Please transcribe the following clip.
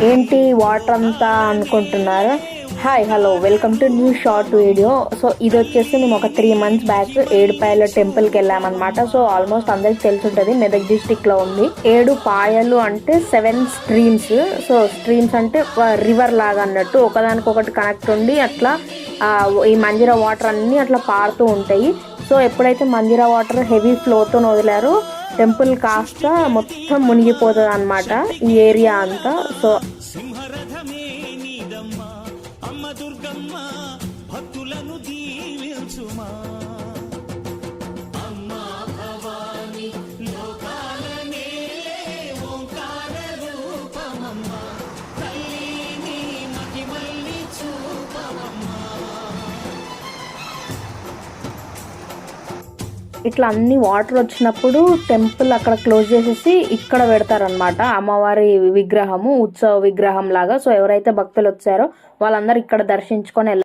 ఏంటి వాటర్ అంతా అనుకుంటున్నారా? Hi hello welcome to new short video. So ఇది వచ్చేసి మేము ఒక 3 months బ్యాక్ ఏడుపాయల టెంపుల్కి వెళ్ళామన్నమాట. సో ఆల్మోస్ట్ అందరికి తెలిసి ఉంటుంది, మెదక్ డిస్టిక్లో ఉంది. ఏడు పాయలు అంటే 7 streams. సో స్ట్రీమ్స్ అంటే రివర్ లాగా అన్నట్టు, ఒకదానికొకటి కనెక్ట్ ఉండి అట్లా ఈ మంజీరా వాటర్ అన్నీ అట్లా పారుతూ ఉంటాయి. సో ఎప్పుడైతే మంజీరా వాటర్ హెవీ ఫ్లోతో వదిలారో టెంపుల్ కాస్త మొత్తం మునిగిపోతుంది అన్నమాట, ఈ ఏరియా అంతా. సో ఇట్లా అన్ని వాటర్ వచ్చినప్పుడు టెంపుల్ అక్కడ క్లోజ్ చేసేసి ఇక్కడ పెడతారనమాట అమ్మవారి విగ్రహము, ఉత్సవ విగ్రహం లాగా. సో ఎవరైతే భక్తులు వచ్చారో వాళ్ళందరూ ఇక్కడ దర్శించుకొని